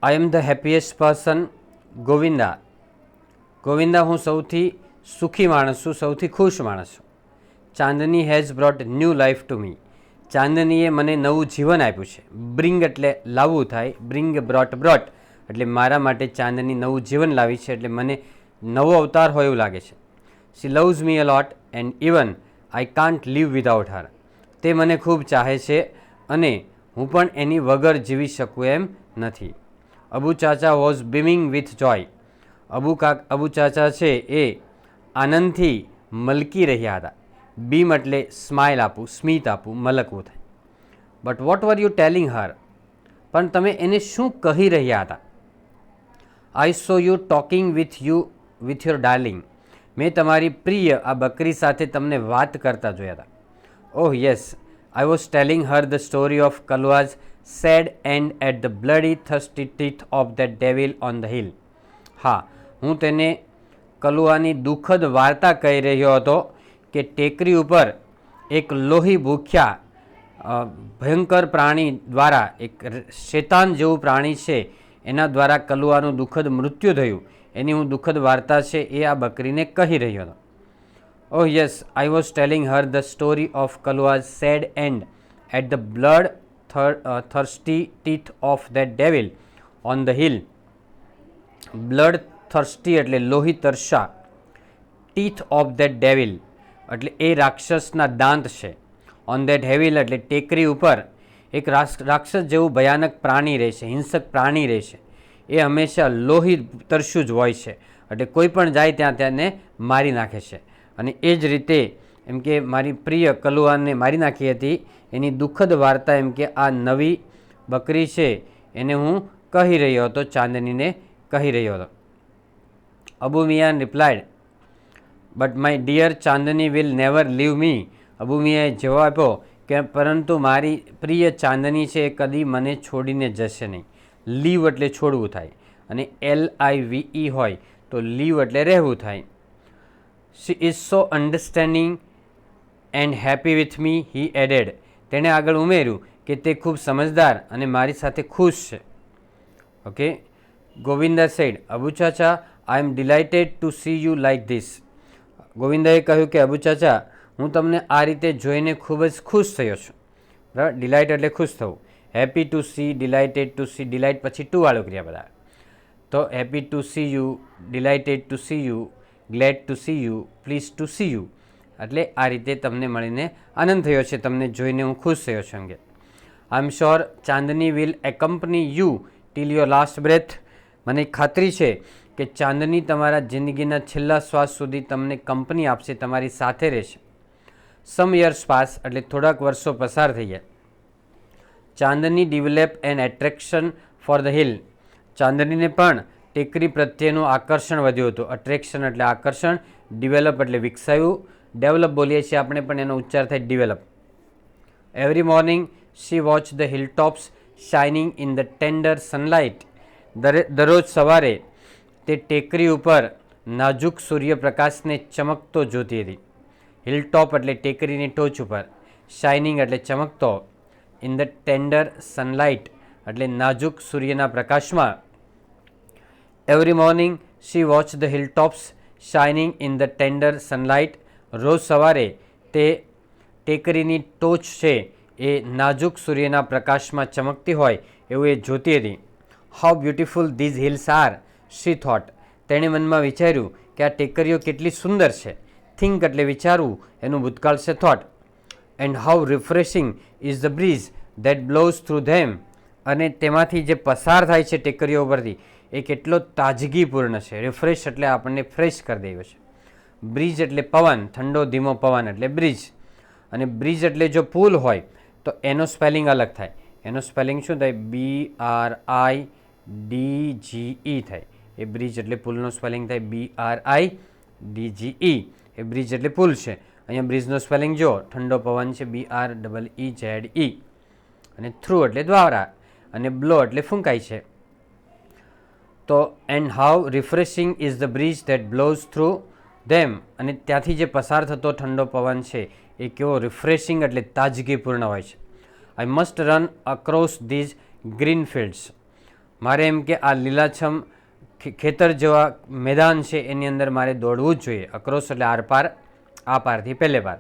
I am the happiest person Govinda. Govinda, હું સૌથી સુખી માણસ છું, સૌથી ખુશ માણસ છું. Chandni has brought new life to me. ચાંદનીએ મને નવું જીવન આપ્યું છે. બ્રિંગ એટલે લાવવું થાય, બ્રિંગ બ્રોટ એટલે મારા માટે ચાંદની નવું જીવન લાવી છે, એટલે મને નવો અવતાર હોય એવું લાગે છે. She loves me a lot and even I can't live without her. તે મને ખૂબ ચાહે છે અને હું પણ એની વગર જીવી શકું એમ નથી. અબુ ચાચા વોઝ બીમિંગ વિથ જોય. અબુ ચાચા છે એ આનંદથી મલકી રહ્યા હતા. બીમ એટલે સ્માઇલ આપવું, સ્મિત આપવું, મલકવું થાય. But what were you telling her. પણ તમે એને શું કહી રહ્યા હતા? I saw you talking with your darling. મેં તમારી પ્રિય આ બકરી સાથે તમને વાત કરતા જોયા હતા. Oh yes, I was telling her the story of Kalua's sad end at the bloody thirsty teeth of the devil on the hill. હા, હું તેને કલુઆની દુઃખદ વાર્તા કહી રહ્યો હતો કે ટેકરી ઉપર એક લોહી ભૂખ્યા ભયંકર પ્રાણી દ્વારા, એક શેતાન જેવું પ્રાણી છે એના દ્વારા કલુઆનું દુઃખદ મૃત્યુ થયું, એની હું દુઃખદ વાર્તા છે એ આ બકરીને કહી રહ્યો હતો. Oh yes, I was telling her the story of Kalua's sad end at the blood thirsty teeth of that devil on the hill. Blood thirsty એટલે લોહી તરસા, ટીથ ઓફ ધેટ ડેવિલ એટલે એ રાક્ષસના દાંત છે, ઓન ધેટ હેવિલ એટલે ટેકરી ઉપર એક રાક્ષસ જેવું ભયાનક પ્રાણી રહેશે, હિંસક પ્રાણી રહેશે. એ હંમેશા લોહી તરસ્યું જ હોય છે, એટલે કોઈ પણ જાય ત્યાં તેને મારી નાખે છે. અને એ જ રીતે એમ કે મારી પ્રિય કલુઆને મારી નાખી હતી, એની દુઃખદ વાર્તા એમ કે આ નવી બકરી છે એને હું કહી રહ્યો હતો, ચાંદનીને કહી રહ્યો હતો. Abu Miyan replied, but my dear Chandni will never leave me. Abu મિયાએ જવાબ આપ્યો કે પરંતુ મારી પ્રિય ચાંદની છે એ કદી મને છોડીને જશે નહીં. લીવ એટલે છોડવું થાય, અને LIVE હોય તો લીવ એટલે રહેવું થાય. She is so understanding and happy with me, he added. તેણે આગળ ઉમેર્યું કે તે ખૂબ સમજદાર અને મારી સાથે ખુશ છે. Okay. Govinda said, Abu chacha I am delighted to see you like this. ગોવિંદાએ કહ્યું કે અબુ ચાચા, હું તમને આ રીતે જોઈને ખૂબ જ ખુશ થયો છું. બરાબર, ડિલાઇટ એટલે ખુશ થવું. Happy to see, delighted to see, delight પછી ટુ વાળું ક્રિયા બધા. તો happy to see you, delighted to see you, glad to see you, please to see you. એટલે આ રીતે તમને મળીને આનંદ થયો છે, તમને જોઈને હું ખુશ થયો છું અંગે. I am sure Chandni will accompany you till your last breath. મને ખાતરી છે કે ચાંદની તમારા જિંદગીના છેલ્લા શ્વાસ સુધી તમને કંપની આપશે, તમારી સાથે રહેશે. સમ યર્સ પાસ એટલે થોડાક વર્ષો પસાર થઈ ગયા. Chandni develop an attraction for the hill. ચાંદનીને પણ ટેકરી પ્રત્યેનું આકર્ષણ વધ્યું હતું. અટ્રેક્શન એટલે આકર્ષણ, ડેવલપ એટલે વિકસાયું. ડેવલપ બોલીએ છીએ આપણે, પણ એનો ઉચ્ચાર થાય develop. Every morning she watch the hill tops shining in the tender sunlight. દરરોજ સવારે તે ટેકરી ઉપર નાજુક સૂર્યપ્રકાશને ચમકતો જોતી હતી. હિલ ટોપ એટલે ટેકરીની ટોચ ઉપર, શાઇનિંગ એટલે ચમકતો, ઇન ધ ટેન્ડર સનલાઇટ એટલે નાજુક સૂર્યના પ્રકાશમાં. Every morning she watch the hill tops shining in the tender sunlight. રોજ સવારે તે ટેકરીની ટોચ છે એ નાજુક સૂર્યના પ્રકાશમાં ચમકતી હોય એવું એ જોતી હતી. How beautiful these hills are, she thought. તેણે મનમાં વિચાર્યું કે આ ટેકરીઓ કેટલી સુંદર છે. થિંક એટલે વિચારવું, એનું ભૂતકાળ છે thought. And how refreshing is the breeze that blows through them. અને તેમાંથી જે પસાર થાય છે ટેકરીઓ પરથી એ કેટલો તાજગીપૂર્ણ છે. રિફ્રેશ એટલે આપણને ફ્રેશ કરી દેવો છે. બ્રિજ એટલે પવન, ઠંડો ધીમો પવન એટલે બ્રિજ. અને બ્રિજ એટલે જો પુલ હોય તો એનો સ્પેલિંગ અલગ થાય. એનો સ્પેલિંગ શું થાય? BRIDGE થાય. એ બ્રિજ એટલે પુલનો સ્પેલિંગ થાય BRIDGE. એ બ્રિજ એટલે પુલ છે. અહીંયા બ્રિજનો સ્પેલિંગ જો, ઠંડો પવન છે BREEZE. અને થ્રુ એટલે દ્વારા, અને બ્લો એટલે ફૂંકાય છે. તો and how refreshing is the breeze that blows through them. અને ત્યાંથી જે પસાર થતો ઠંડો પવન છે એ કેવો રિફ્રેશિંગ એટલે તાજગીપૂર્ણ હોય છે. I must run across these green fields. મારે એમ કે આ લીલાછમ ખેતર જેવા મેદાન છે એની અંદર મારે દોડવું જ જોઈએ. અક્રોસ એટલે આર પાર, આ પારથી પહેલે પાર.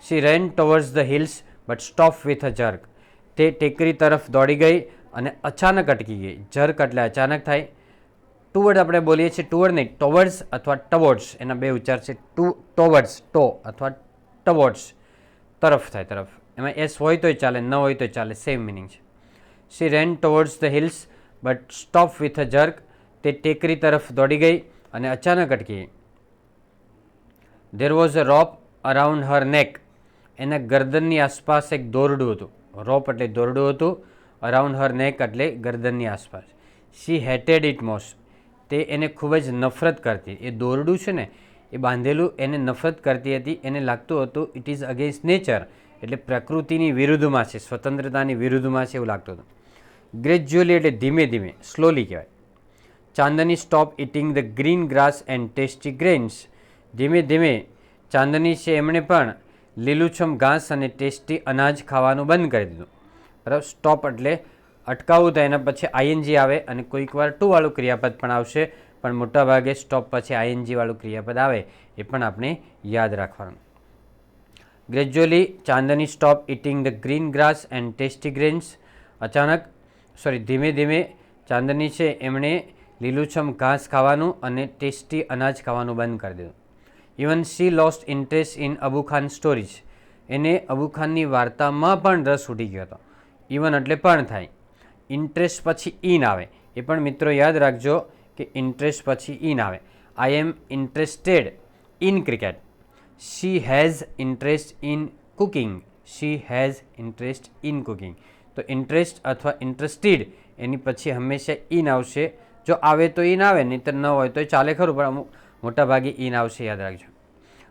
She ran towards the hills but stop with a jerk. તે ટેકરી તરફ દોડી ગઈ અને અચાનક અટકી ગઈ. જર્ક એટલે અચાનક થાય. ટુવર્ડ આપણે બોલીએ છીએ, ટુવર્ડ નહીં, ટોવર્ડ્સ અથવા ટવોર્ડ્સ, એના બે ઉચ્ચાર છે. ટોવર્ડ્સ ટો અથવા ટવોર્ડ્સ, તરફ થાય, તરફ. એમાં એસ હોય તોય ચાલે, ન હોય તોય ચાલે, સેમ મિનિંગ છે. She ran towards the hills but stop with a jerk. તે ટેકરી તરફ દોડી ગઈ અને અચાનક અટકી ગઈ. There was a rope around her neck. એના ગરદનની આસપાસ એક દોરડું હતું. રોપ એટલે દોરડું હતું, અરાઉન્ડ હર નેક એટલે ગરદનની આસપાસ. શી હેટેડ ઇટ મોસ્ટ. તે એને ખૂબ જ નફરત કરતી. એ દોરડું છે ને એ બાંધેલું એને નફરત કરતી હતી. એને લાગતું હતું ઇટ ઇઝ અગેન્સ્ટ નેચર, એટલે પ્રકૃતિની વિરુદ્ધમાં છે, સ્વતંત્રતાની વિરુદ્ધમાં છે એવું લાગતું હતું. ગ્રેજ્યુઅલી એટલે ધીમે ધીમે, સ્લોલી કહેવાય. Chandni stop eating the green grass and tasty grains. ધીમે ધીમે ચાંદની છે એમણે પણ લીલુંછમ ઘાસ અને ટેસ્ટી અનાજ ખાવાનું બંધ કરી દીધું. બરાબર. સ્ટોપ એટલે અટકાવવું, તો એના પછી આઈએનજી આવે અને કોઈક વાર ટુ વાળું ક્રિયાપદ પણ આવશે, પણ મોટાભાગે સ્ટોપ પછી આઈએનજી વાળું ક્રિયાપદ આવે એ પણ આપણે યાદ રાખવાનું. Gradually Chandni stop eating the green grass and tasty grains. ધીમે ધીમે ચાંદની છે એમણે લીલુંછમ ઘાસ ખાવાનું અને ટેસ્ટી અનાજ ખાવાનું બંધ કરી દીધું. Even she lost interest in Abu Khan stories. એને અબુ ખાનની વાર્તામાં પણ રસ ઉડી ગયો હતો. ઇવન એટલે પણ થાય. ઇન્ટરેસ્ટ પછી ઇન આવે, એ પણ મિત્રો યાદ રાખજો કે ઇન્ટરેસ્ટ પછી ઇન આવે. I am interested in cricket. She has interest in cooking. She has interest in cooking. તો ઇન્ટરેસ્ટ અથવા ઇન્ટરેસ્ટેડ એની પછી હંમેશા ઇન આવશે. જો આવે તો ઇન આવે, નહીં તો ન હોય તો ચાલે ખરું, પણ અમુક મોટાભાગે ઇન આવશે, યાદ રાખજો.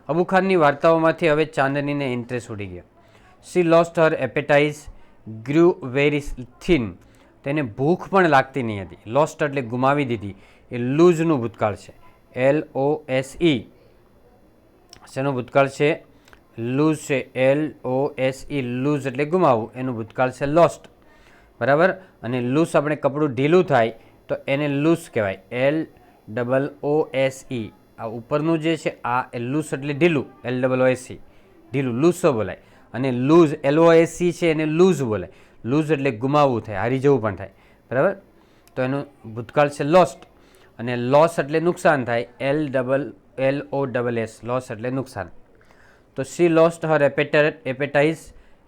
અબુ ખાનની વાર્તાઓમાંથી હવે ચાંદનીને ઇન્ટરેસ્ટ ઉડી ગયો. She lost her appetite grew very thin. તેને ભૂખ પણ લાગતી નહીં હતી. લોસ્ટ એટલે ગુમાવી દીધી. એ લૂઝનું ભૂતકાળ છે. LOSE શેનું ભૂતકાળ છે? લૂઝ છે. LOSE લૂઝ એટલે ગુમાવવું, એનું ભૂતકાળ છે લોસ્ટ. બરાબર. અને લૂઝ આપણે કપડું ઢીલું થાય તો એને લૂઝ કહેવાય. LOOSE. આ ઉપરનું જે છે આ લૂઝ એટલે ઢીલું, LOOSE ઢીલું, લૂઝ બોલાય. અને લૂઝ LOSE છે એને લૂઝ બોલાય. લૂઝ એટલે ગુમાવવું થાય, હારી જવું પણ થાય. બરાબર. તો એનું ભૂતકાળ છે લોસ્ટ. અને લોસ એટલે નુકસાન થાય. LOSS લોસ એટલે નુકસાન. તો શી લોસ્ટ હર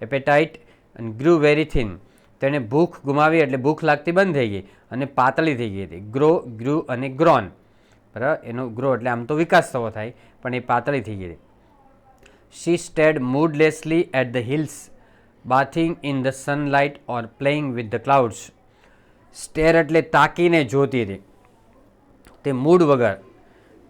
એપેટાઇટ અને ગ્રુ વેરી થિન. તેણે ભૂખ ગુમાવી એટલે ભૂખ લાગતી બંધ થઈ ગઈ અને પાતળી થઈ ગઈ હતી. ગ્રુ અને ગ્રોન. બરાબર. એનો ગ્રો એટલે આમ તો વિકાસ થવો થાય, પણ એ પાતળી થઈ ગઈ હતી. She stared moodlessly at the hills bathing in the sunlight or playing with the clouds. Stare એટલે તાકીને જોતી હતી. તે મૂડ વગર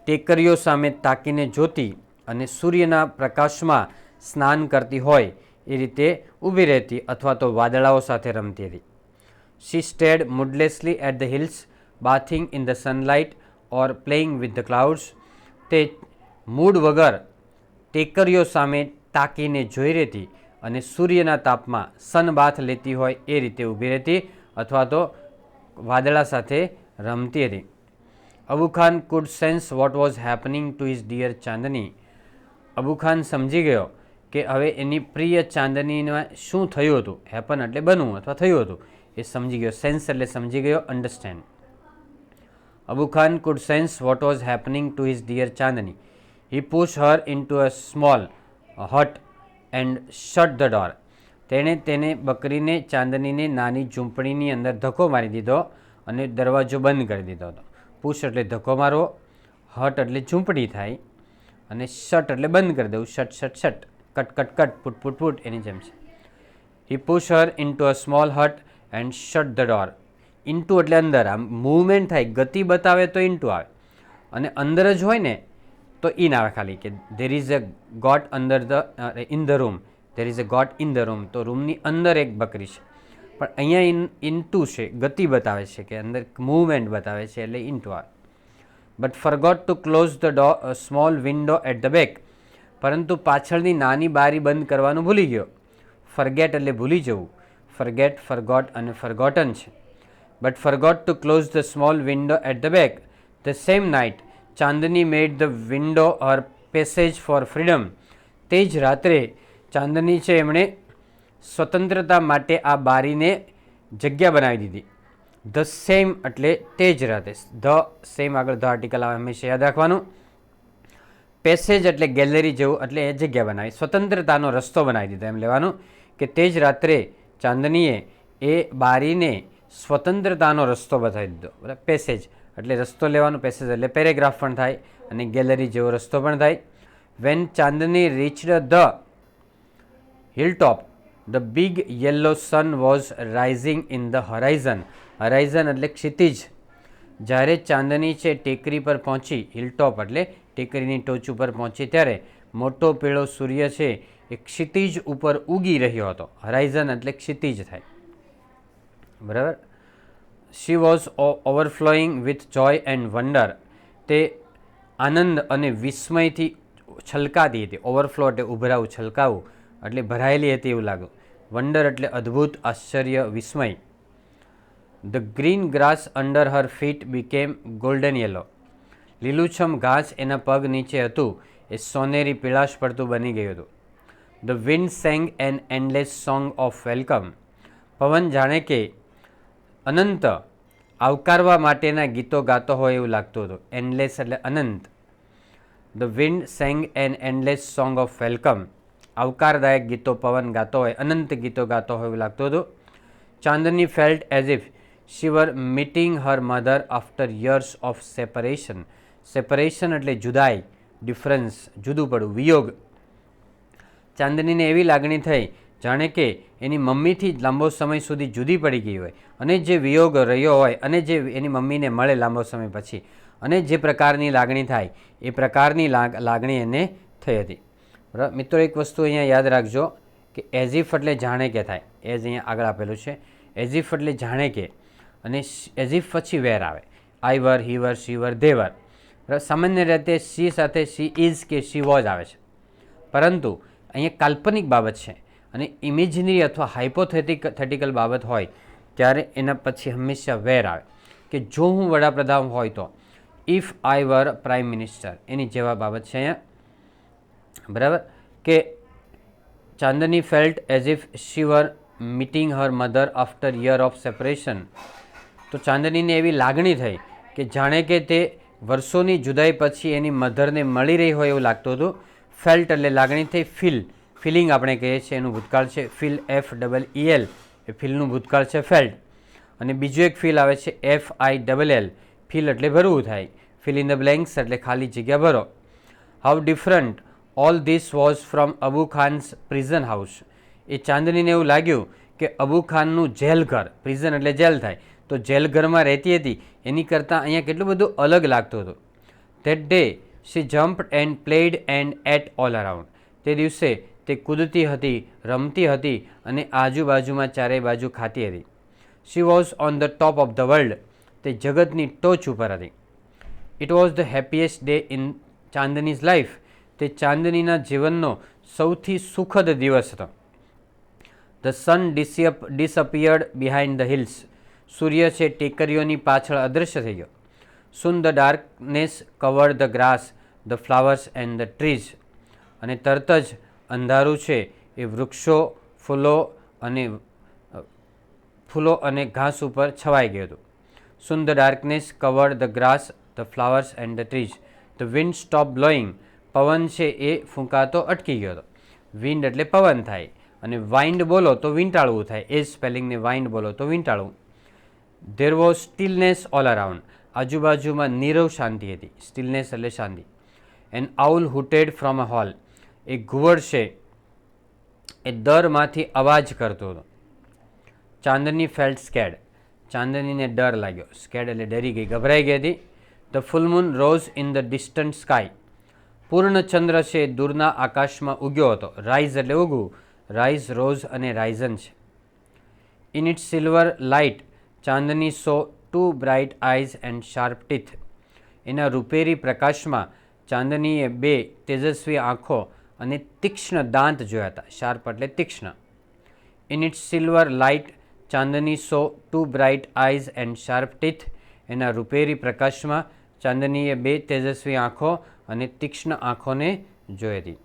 ટેકરીઓ સામે તાકીને જોતી અને સૂર્યના પ્રકાશમાં સ્નાન કરતી હોય એ રીતે ઊભી રહેતી અથવા તો વાદળાઓ સાથે રમતી હતી. She stared moodlessly at the hills bathing in the sunlight or playing with the clouds. તે મૂડ વગર ટેકરીઓ સામે તાકીને જોઈ રહેતી અને સૂર્યના તાપમાં સનબાથ લેતી હોય એ રીતે ઊભી રહેતી અથવા તો વાદળા સાથે રમતી હતી. Abu Khan could sense what was happening to his dear Chandni. Abu Khan સમજી ગયો કે હવે એની પ્રિય ચાંદનીમાં શું થયું હતું. હેપન એટલે બનવું અથવા થયું હતું, એ સમજી ગયો. સેન્સ એટલે સમજી ગયો, understand. Abu Khan could sense what was happening to his dear Chandni. He push her into a small hut and shut the door. તેણે તેને બકરીને ચાંદનીને નાની ઝૂંપડીની અંદર ધક્કો મારી દીધો અને દરવાજો બંધ કરી દીધો હતો. પુશ એટલે ધક્કો મારવો, હટ એટલે ઝૂંપડી થાય, અને શટ એટલે બંધ કરી દેવું. Shut shut shut, cut cut cut, put put put, એની જેમ છે. He push her into a small hut and shut the door. Into એટલે અંદર, આમ મૂવમેન્ટ થાય, ગતિ બતાવે તો ઇન્ટુ આવે, અને અંદર જ હોય ને તો ઇન આવે ખાલી, કે there is a goat under the in the room. There is a goat in the room, તો રૂમની અંદર એક બકરી છે. પણ અહીંયા ઇન્ટુ છે, ગતિ બતાવે છે, કે અંદર મૂવમેન્ટ બતાવે છે, એટલે ઇન્ટુ આવે. But forgot to close the small window at the back. પરંતુ પાછળની નાની બારી બંધ કરવાનું ભૂલી ગયો. ફરગેટ એટલે ભૂલી જવું. ફરગેટ, ફરગોટ અને ફરગોટન છે. but forgot to close the small window at the back. The same night, Chandani made the window her passage for freedom. તે જ રાત્રે ચાંદની છે એમણે સ્વતંત્રતા માટે આ બારીને જગ્યા બનાવી દીધી. ધ સેમ એટલે તે જ રાતે. ધ સેમ આગળ ધ આર્ટિકલ આવે, હંમેશા યાદ રાખવાનું. પેસેજ એટલે ગેલેરી જેવું, એટલે એ જગ્યા બનાવી, સ્વતંત્રતાનો રસ્તો બનાવી દીધો એમ લેવાનું કે તે જ રાત્રે ચાંદનીએ એ બારીને સ્વતંત્રતાનો રસ્તો બતાવી દીધો. બરાબર. પેસેજ એટલે રસ્તો લેવાનો, પેસેજ એટલે પેરેગ્રાફ પણ થાય અને ગેલેરી જેવો રસ્તો પણ થાય. When Chandni reached the hilltop, the big yellow sun was rising in the horizon. Horizon એટલે ક્ષિતિજ. જ્યારે ચાંદની છે ટેકરી પર પહોંચી, હિલટોપ એટલે ટેકરીની ટોચ ઉપર પહોંચી, ત્યારે મોટો પીળો સૂર્ય છે એ ક્ષિતિજ ઉપર ઉગી રહ્યો હતો. હરાઇઝન એટલે ક્ષિતિજ થાય. બરાબર. She was overflowing with joy and wonder. તે આનંદ અને વિસ્મયથી છલકાતી હતી. ઓવરફ્લો એટલે ઉભરાવું, છલકાવું એટલે ભરાયેલી હતી એવું લાગ્યું. વન્ડર એટલે અદ્ભુત, આશ્ચર્ય, વિસ્મય. The green grass under her feet became golden yellow. લીલુંછમ ઘાસ એના પગ નીચે હતું એ સોનેરી પીળાશ પડતું બની ગયું હતું. The wind sang an endless song of welcome. પવન જાણે કે અનંત આવકારવા માટેના ગીતો ગાતો હોય એવું લાગતું હતું. એન્ડલેસ એટલે અનંત. The wind sang an endless song of welcome. આવકારદાયક ગીતો પવન ગાતો હોય, અનંત ગીતો ગાતો હોય એવું લાગતું હતું. Chandni felt as if she were meeting her mother after years of separation. Separation એટલે જુદાઈ, ડિફરન્સ, જુદું પડવું, વિયોગ. ચાંદનીને એવી લાગણી થઈ જાણે કે એની મમ્મીથી લાંબો સમય સુધી જુદી પડી ગઈ હોય અને જે વિયોગ રહ્યો હોય અને જે એની મમ્મીને મળે લાંબો સમય પછી અને જે પ્રકારની લાગણી થાય એ પ્રકારની લાગણી એને થઈ હતી. બરાબર. મિત્રો, એક વસ્તુ અહીંયા યાદ રાખજો કે એઝ ઇફ એટલે જાણે કે થાય. એઝ અહીંયા આગળ આપેલું છે. એઝ ઇફ એટલે જાણે કે, અને એઝ ઇફ પછી વેર આવે. આઈ વર, હી વર, શી વર, ધે વર. બરાબર. સામાન્ય રીતે સી સાથે સી ઇઝ કે સી વોઝ આવે છે, પરંતુ અહીંયા કાલ્પનિક બાબત છે અને ઇમેજનરી અથવા હાઇપોથેટિકલ બાબત હોય ત્યારે એના પછી હંમેશા વેર આવે. કે જો હું વડાપ્રધાન હોય તો, if I were prime minister, એની જેવા બાબત છે અહીંયા. બરાબર. કે Chandni felt as if she were meeting her mother after year of separation. તો ચાંદનીને એવી લાગણી થઈ કે જાણે કે તે વર્ષોની જુદાઈ પછી એની મધરને મળી રહી હોય એવું લાગતું હતું. ફેલ્ટ એટલે લાગણી થઈ. ફિલિંગ આપણે કહીએ છીએ, એનું ભૂતકાળ છે ફીલ, FEEL. એ ફીલનું ભૂતકાળ છે ફેલ્ટ. અને બીજું એક ફીલ આવે છે FILL. ફીલ એટલે ભરવું થાય. ફિલ ઇન ધ બ્લેન્ક્સ એટલે ખાલી જગ્યા ભરો. How different all this was from Abu Khan's prison house. એ ચાંદનીને એવું લાગ્યું કે અબુ ખાનનું જેલ ઘર, પ્રિઝન એટલે જેલ થાય, તો જેલ ઘરમાં રહેતી હતી એની કરતાં અહીંયા કેટલું બધું અલગ લાગતું હતું. That day she jumped and played and ate all around. તે દિવસે તે કૂદતી હતી, રમતી હતી અને આજુબાજુમાં ચારેય બાજુ ખાતી હતી. She was on the top of the world. તે જગતની ટોચ ઉપર હતી. It was the happiest day in Chandni's life. તે ચાંદનીના જીવનનો સૌથી સુખદ દિવસ હતો. The sun disappeared behind the hills. સૂર્ય છે ટેકરીઓની પાછળ અદૃશ્ય થઈ ગયો. Soon the darkness covered the grass, the flowers and the trees. અને તરત જ અંધારું છે એ વૃક્ષો, ફૂલો અને ઘાસ ઉપર છવાઈ ગયું હતું. Soon the darkness covered the grass, the flowers and the trees. The wind stopped blowing. પવન છે એ ફૂંકાતો અટકી ગયો હતો. વિન્ડ એટલે પવન થાય અને વાઇન્ડ બોલો તો વીંટાળવું થાય. એ સ્પેલિંગને વાઇન્ડ બોલો તો વીંટાળવું. There was stillness all around. આજુબાજુમાં નીરવ શાંતિ હતી. સ્ટીલનેસ એટલે શાંતિ. An owl hooted from a hole. એક ઘુવડ છે એ દરમાંથી અવાજ કરતો હતો. ચાંદની ફેલ્ટ સ્કેડ. ચાંદનીને ડર લાગ્યો. સ્કેડ એટલે ડરી ગઈ, ગભરાઈ ગઈ હતી. The full moon rose in the distant sky. પૂર્ણચંદ્ર છે દૂરના આકાશમાં ઉગ્યો હતો. રાઇઝ એટલે ઉગવું. રાઇઝ, રોઝ અને રાઇઝન છે. In it silver light Chandni saw two bright eyes and sharp teeth. એના રૂપેરી પ્રકાશમાં ચાંદનીએ બે તેજસ્વી આંખો અને તીક્ષ્ણ દાંત જોયા હતા. શાર્પ એટલે તીક્ષ્ણ. In it silver light Chandni saw two bright eyes and sharp teeth. એના રૂપેરી પ્રકાશમાં ચાંદનીએ બે તેજસ્વી આંખો અને તીક્ષ્ણ આંખોને જોઈ હતી.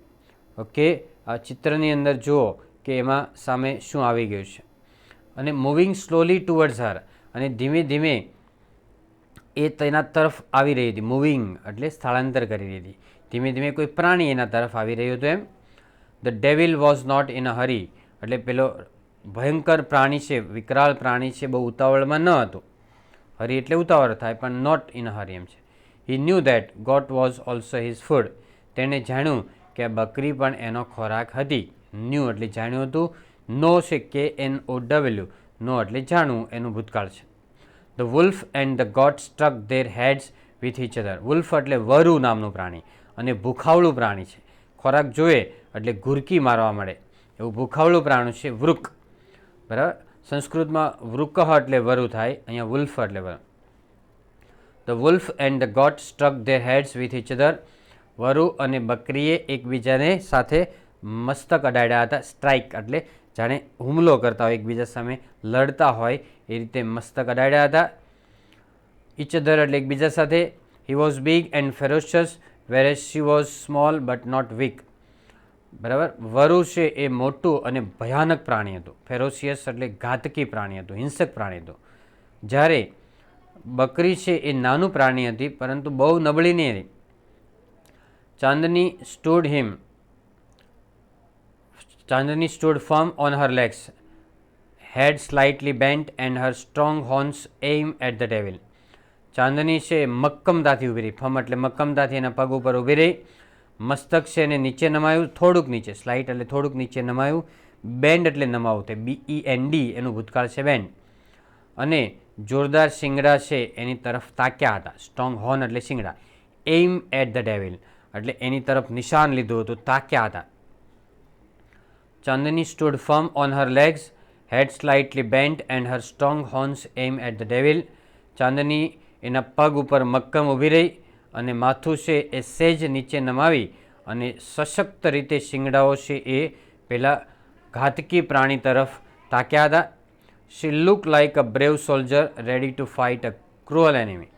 ઓકે, આ ચિત્રની અંદર જુઓ કે એમાં સામે શું આવી ગયું છે. અને મૂવિંગ સ્લોલી ટુવર્ડ્સ હર, અને ધીમે ધીમે એ તેના તરફ આવી રહી હતી. મૂવિંગ એટલે સ્થળાંતર કરી રહી હતી. ધીમે ધીમે કોઈ પ્રાણી એના તરફ આવી રહ્યું હતું એમ. The devil was not in a hurry, એટલે પેલો ભયંકર પ્રાણી છે, વિકરાળ પ્રાણી છે, બહુ ઉતાવળમાં ન હતું. હરી એટલે ઉતાવળ થાય, પણ નોટ ઇન અ હરી એમ છે. He knew that goat was also his food, તેણે જાણ્યું કે આ બકરી પણ એનો ખોરાક હતી. ન્યૂ એટલે જાણ્યું હતું. નો છે KNOW, નો એટલે જાણવું, એનું ભૂતકાળ છે. The wolf and the goat struck their heads with each other. Wolf એટલે વરુ નામનું પ્રાણી, અને ભૂખાવળું પ્રાણી છે. ખોરાક જોઈએ એટલે ઘુરકી મારવા મળે એવું ભૂખાવળું પ્રાણી છે વૃક. બરાબર, સંસ્કૃતમાં વૃકહ એટલે વરુ થાય, અહીંયા વુલ્ફ એટલે વરુ. The wolf and the goat struck their heads with each other. વરુ અને બકરીએ એકબીજાને સાથે મસ્તક અડાડ્યા હતા. સ્ટ્રાઇક એટલે જાણે હુમલો કરતા હોય, એકબીજા સામે લડતા હોય એ રીતે મસ્તક અડાડ્યા હતા. ઇચ અધર એટલે એકબીજા સાથે. He was big and ferocious whereas she was small but not weak. બરાબર, વરુ છે એ મોટું અને ભયાનક પ્રાણી હતું. ફેરોશિયસ એટલે ઘાતકી પ્રાણી હતું, હિંસક પ્રાણી હતું. જ્યારે બકરી છે એ નાનું પ્રાણી હતી, પરંતુ બહુ નબળી નહીં હતી. Chandni stood him, Chandni stood firm on her legs, head slightly bent and her strong horns aim at the devil. ચાંદની છે મક્કમતાથી ઊભી રહી. ફમ એટલે મક્કમતાથી એના પગ ઉપર ઊભી રહી. મસ્તક છે એને નીચે નમાયું, થોડુંક નીચે. સ્લાઇટ એટલે થોડુંક નીચે નમાયું. બેન્ડ એટલે નમાવું, તે BEND એનું ભૂતકાળ છે બેન્ડ. અને જોરદાર શિંગડા છે એની તરફ તાક્યા હતા. સ્ટ્રોંગ હોર્ન એટલે શિંગડા. એઇમ એટ ધ ડેવિલ એટલે એની તરફ નિશાન લીધું હતું, તાક્યા હતા. Chandni stood firm on her legs, head slightly bent and her strong horns aim at the devil. ચાંદની એના પગ ઉપર મક્કમ ઊભી રહી અને માથું છે એ સહેજ નીચે નમાવી અને સશક્ત રીતે શિંગડાઓ છે એ પેલા ઘાતકી પ્રાણી તરફ તાક્યા હતા. She look like a brave soldier ready to fight a cruel enemy.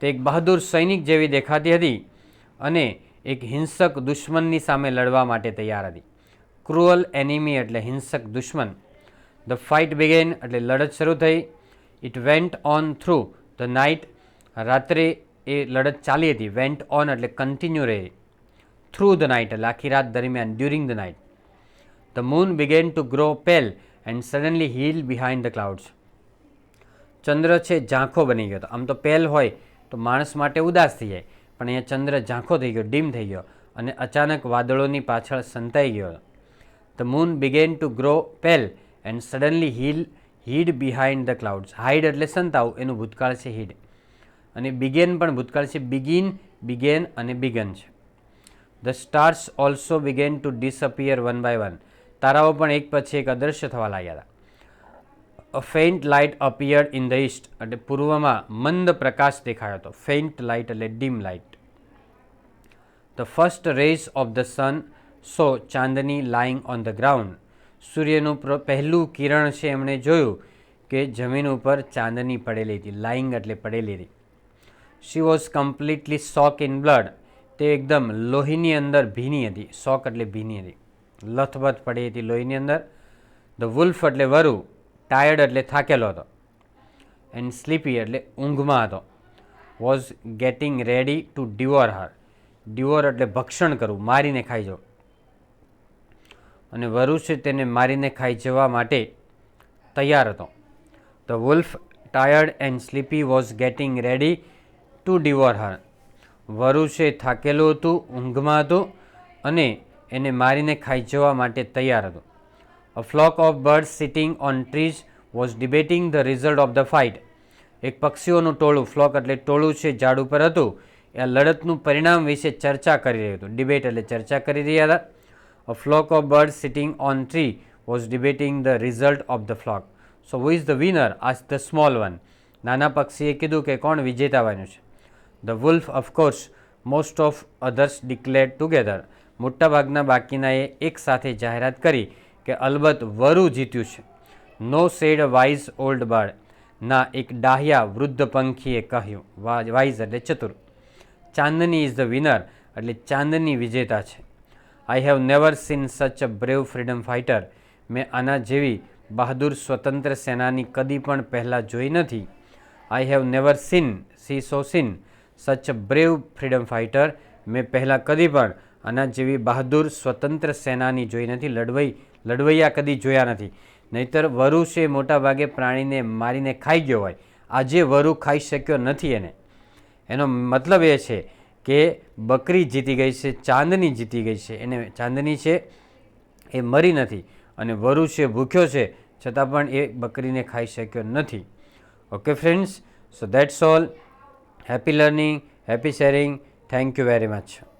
તે એક બહાદુર સૈનિક જેવી દેખાતી હતી અને એક હિંસક દુશ્મનની સામે લડવા માટે તૈયાર હતી. ક્રુઅલ એનિમી એટલે હિંસક દુશ્મન. ધ ફાઇટ બિગેન એટલે લડત શરૂ થઈ. It went on through the night, રાત્રે એ લડત ચાલી હતી. વેન્ટ ઓન એટલે કન્ટિન્યુ રહી. થ્રુ ધ નાઇટ એટલે આખી રાત દરમિયાન, during the night. The moon began to grow pale and suddenly hid behind the clouds. ચંદ્ર છે ઝાંખો બની ગયો હતો. આમ તો પેલ હોય તો માણસ માટે ઉદાસ થઈ જાય, પણ અહીંયા ચંદ્ર ઝાંખો થઈ ગયો, ડીમ થઈ ગયો અને અચાનક વાદળોની પાછળ સંતાઈ ગયો. The moon began to grow pale and suddenly hid behind the clouds. Hide એટલે સંતાવું, એનું ભૂતકાળ છે હીડ. અને બિગેન પણ ભૂતકાળ છે. બિગિન, બિગેન અને બિગન છે. The stars also began to disappear one by one. તારાઓ પણ એક પછી એક અદૃશ્ય થવા લાગ્યા હતા. A faint light appeared in the east એટલે પૂર્વમાં મંદ પ્રકાશ દેખાયો હતો. ફેઇન્ટ લાઇટ એટલે dim light. The first rays of the sun saw Chandni lying on the ground. સૂર્યનું પહેલું કિરણ છે એમણે જોયું કે જમીન ઉપર ચાંદની પડેલી હતી. લાઇંગ એટલે પડેલી હતી. She was completely soak in blood. તે એકદમ લોહીની અંદર ભીની હતી. સોક એટલે ભીની હતી, લથબથ પડી હતી લોહીની અંદર. ધ વુલ્ફ એટલે વરુ. ટાયર્ડ એટલે થાકેલો હતો. એન્ડ સ્લીપી એટલે ઊંઘમાં હતો. Was getting ready to devour હર. ડિવોર એટલે ભક્ષણ કરવું, મારીને ખાઈ જવું. અને વરુ છે તેને મારીને ખાઈ જવા માટે તૈયાર હતો. The wolf tired and sleepy was getting ready to devour her. વરુ છે થાકેલું હતું, ઊંઘમાં હતું અને એને મારીને ખાઈ જવા માટે તૈયાર હતું. A flock of birds sitting on trees was debating the result of the fight. એક પક્ષીઓનું ટોળું, ફ્લોક એટલે ટોળું છે, ઝાડ ઉપર હતું. એ લડતનું પરિણામ વિશે ચર્ચા કરી રહ્યું હતું. ડિબેટ એટલે ચર્ચા કરી રહ્યા હતા. A flock of birds sitting on tree was debating the result of the flock. So who is the winner? asked the small one. નાના પક્ષીએ કીધું કે કોણ વિજેતા બન્યું છે. The wolf, of course, most of others declared together. મોટાભાગના બાકીનાએ એક સાથે જાહેરાત કરી કે અલબત્ત વરુ જીત્યું છે. નો સેડ વાઇઝ ઓલ્ડ બર્ડ, ના એક ડાહ્યા વૃદ્ધ પંખીએ કહ્યું. વાઇઝ એટલે ચતુર. ચાંદની ઇઝ ધ વિનર એટલે ચાંદની વિજેતા છે. આઈ હેવ નેવર સીન સચ અ બ્રેવ ફ્રીડમ ફાઇટર, મેં આના જેવી બહાદુર સ્વતંત્ર સેનાની કદી પણ પહેલાં જોઈ નથી. આઈ હેવ નેવર સીન સચ અ બ્રેવ ફ્રીડમ ફાઇટર, મેં પહેલાં કદી પણ આના જેવી બહાદુર સ્વતંત્ર સેનાની જોઈ નથી, લડવૈયા કદી જોયા નથી. નહીતર વરુ છે મોટા ભાગે પ્રાણીને મારીને ખાઈ ગયો હોય, આજે વરુ ખાઈ શક્યો નથી એનો મતલબ એ છે કે બકરી જીતી ગઈ છે, ચાંદની જીતી ગઈ છે. એને ચાંદની છે એ મરી નથી અને વરુ છે ભૂખ્યો છે છતાં પણ એ બકરીને ખાઈ શક્યો નથી. Okay friends, so that's all. Happy learning, happy sharing. Thank you very much.